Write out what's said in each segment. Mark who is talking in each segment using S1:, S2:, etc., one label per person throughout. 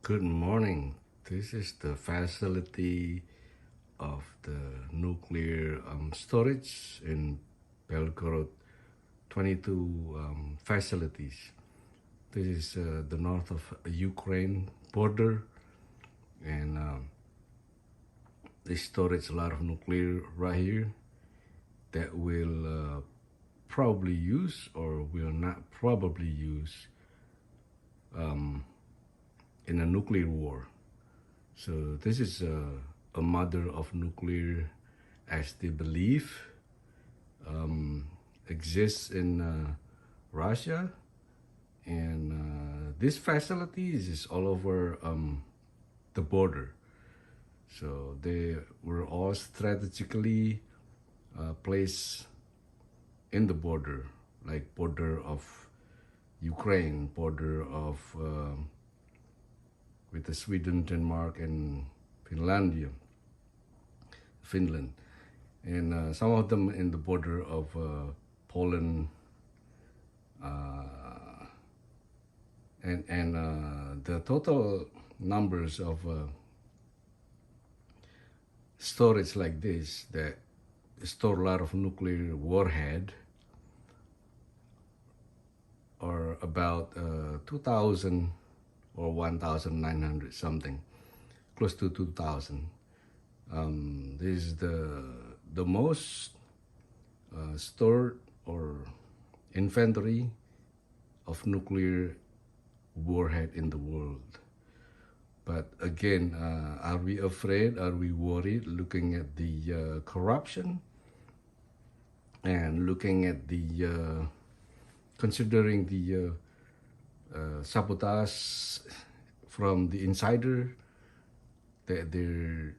S1: Good morning. This is the facility of the nuclear storage in Belgorod 22 facilities. This is the north of Ukraine border, and they storage a lot of nuclear right here that will probably use or will not probably use in a nuclear war. So this is a mother of nuclear, as they believe, exists in Russia, and this facility is all over the border. So they were all strategically placed in the border, like border of Ukraine, border of with the Sweden, Denmark, and Finland, and some of them in the border of Poland, and the total numbers of storage like this that store a lot of nuclear warhead are about 2,000 or 1,900 something, close to 2,000. This is the most stored or inventory of nuclear warhead in the world. But again, are we afraid? Are we worried? Looking at the corruption and looking at the considering the sabotage from the insider that they're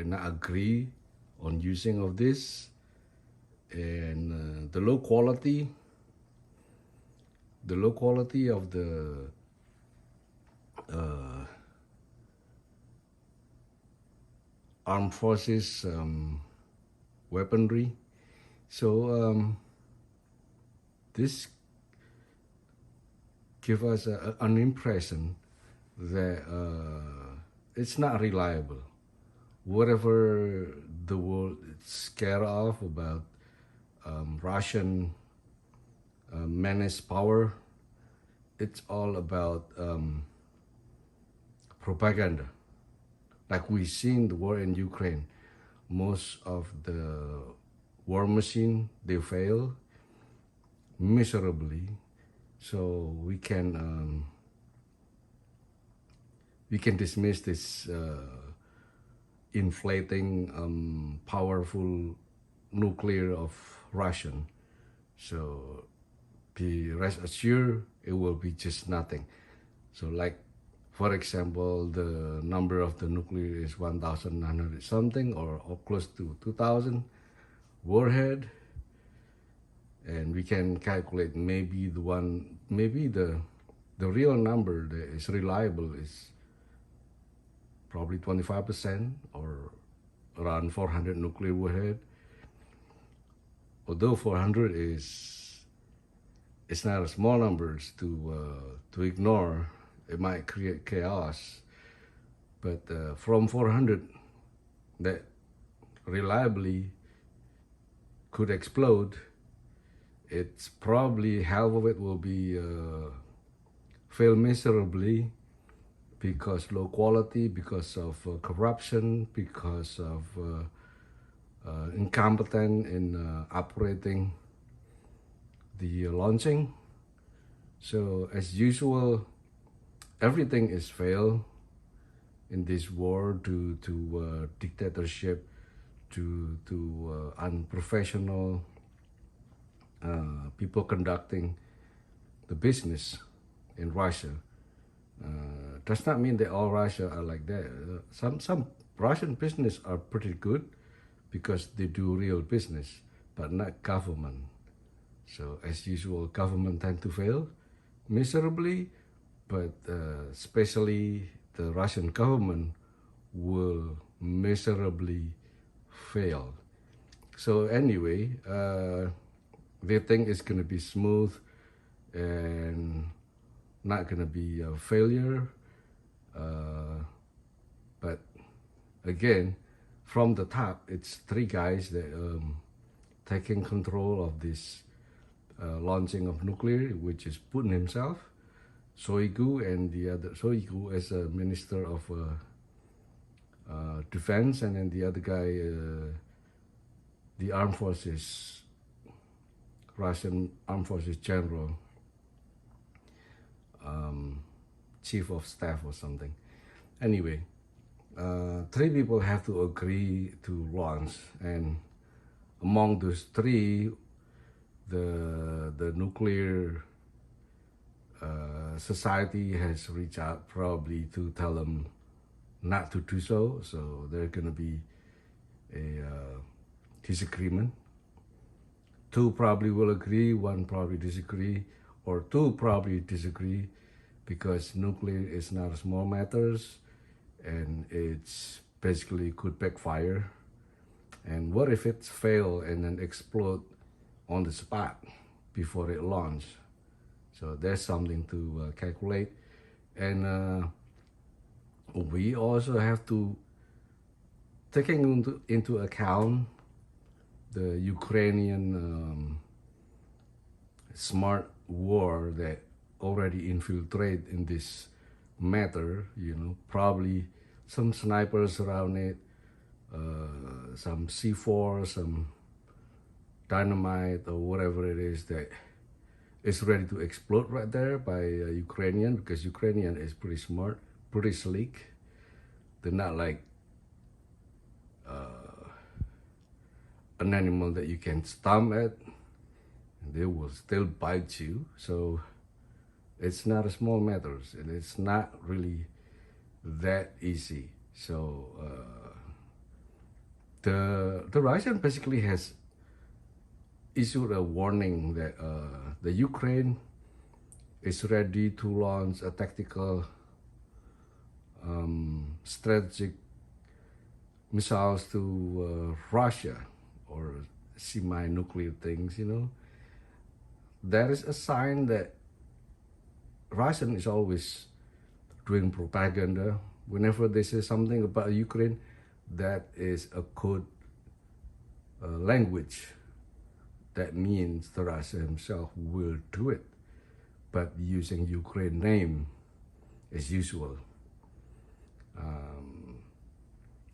S1: not agree on using of this, and the low quality of the armed forces weaponry. So this give us an impression that it's not reliable. Whatever the world is scared of about Russian menaced power, it's all about propaganda. Like we seen the war in Ukraine, most of the war machine, they fail miserably. So we can dismiss this inflating powerful nuclear of Russian. So be rest assured it will be just nothing. So like, for example, the number of the nuclear is 1,900 something or close to 2,000 warhead. And we can calculate maybe the real number that is reliable is probably 25% or around 400 nuclear warhead. Although 400 it's not a small numbers to ignore. It might create chaos, but from 400 that reliably could explode, it's probably half of it will be fail miserably because low quality, because of corruption, because of incompetent in operating the launching. So as usual, everything is fail in this war to dictatorship, to unprofessional people conducting the business in Russia. Does not mean that all Russia are like that. Some Russian business are pretty good because they do real business, but not government. So as usual, government tend to fail miserably, but especially the Russian government will miserably fail. So anyway, they think it's going to be smooth and not going to be a failure. again, from the top, it's three guys that taking control of this launching of nuclear, which is Putin himself, Shoigu, and the other Shoigu as a minister of defense, and then the other guy, the armed forces, Russian armed forces general, chief of staff or something. Anyway, three people have to agree to launch, and among those three, the nuclear society has reached out probably to tell them not to do so. So there's gonna be a disagreement. Two probably will agree, one probably disagree, or two probably disagree, because nuclear is not a small matters, and it's basically could backfire. And what if it's fail and then explode on the spot before it launch? So there's something to calculate. And we also have to taking into account the Ukrainian smart war that already infiltrate in this matter, probably some snipers around it, some C4, some dynamite or whatever it is that is ready to explode right there by Ukrainian, because Ukrainian is pretty smart, pretty sleek. They're not like an animal that you can stomp at, and they will still bite you. So it's not a small matter, and it's not really that easy. So the Russian basically has issued a warning that the Ukraine is ready to launch a tactical strategic missiles to Russia, or semi-nuclear things, That is a sign that Russian is always doing propaganda. Whenever they say something about Ukraine, that is a code language. That means the Russia himself will do it, but using Ukraine name as usual.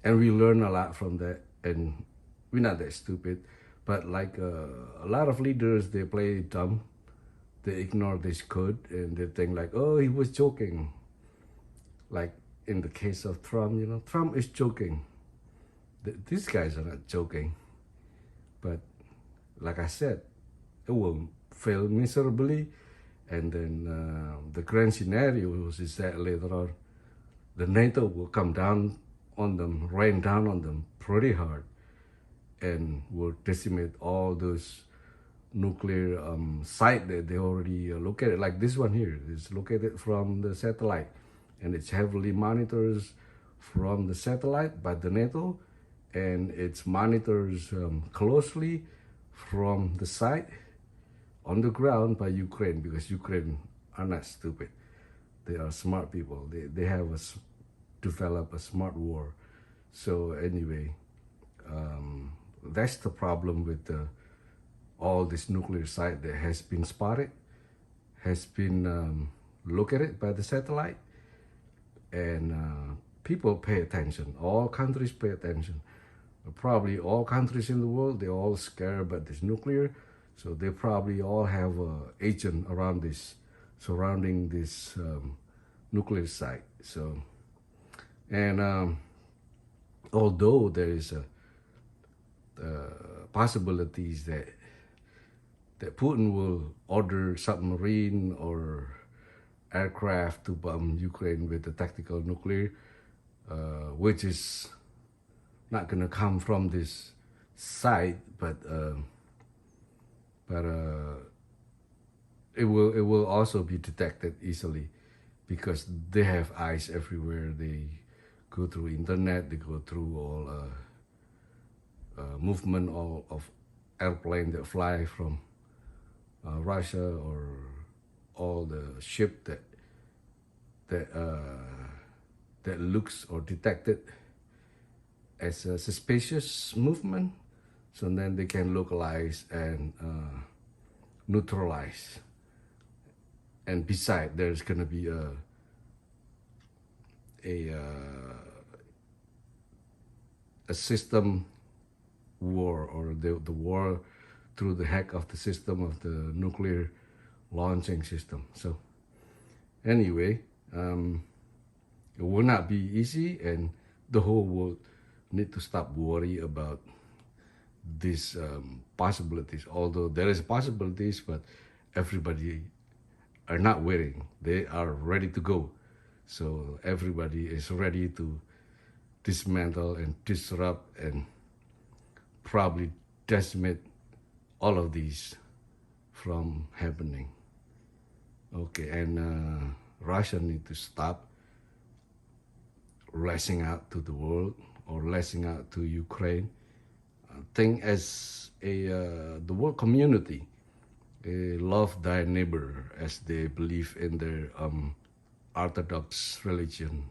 S1: And we learn a lot from that, and we're not that stupid, but like a lot of leaders, they play dumb. They ignore this code and they think like, oh, he was joking. Like in the case of Trump, Trump is joking. These guys are not joking. But like I said, it will fail miserably. And then the grand scenario is that later on, the NATO will come down on them, rain down on them pretty hard, and will decimate all those nuclear site that they already located. Like this one here is located from the satellite, and it's heavily monitors from the satellite by the NATO, and it's monitors closely from the site on the ground by Ukraine, because Ukraine are not stupid. They are smart people. They have developed a smart war. So anyway, that's the problem with all this nuclear site that has been spotted, has been located by the satellite, and people pay attention. All countries pay attention. Probably all countries in the world, they're all scared about this nuclear, so they probably all have an agent around this, surrounding this nuclear site. So, and although there is possibilities that Putin will order submarine or aircraft to bomb Ukraine with the tactical nuclear, which is not gonna come from this site, but it will also be detected easily, because they have eyes everywhere. They go through internet, they go through all movement of airplane that fly from Russia, or all the ship that looks or detected as a suspicious movement, so then they can localize and neutralize. And beside, there's gonna be a a system war, or the war through the hack of the system of the nuclear launching system. So anyway, it will not be easy, and the whole world need to stop worry about these possibilities. Although there is possibilities, but everybody are not waiting. They are ready to go. So everybody is ready to dismantle and disrupt and probably decimate all of these from happening. Okay, and Russia need to stop lashing out to the world or lashing out to Ukraine. Think as the world community, love thy neighbor as they believe in their Orthodox religion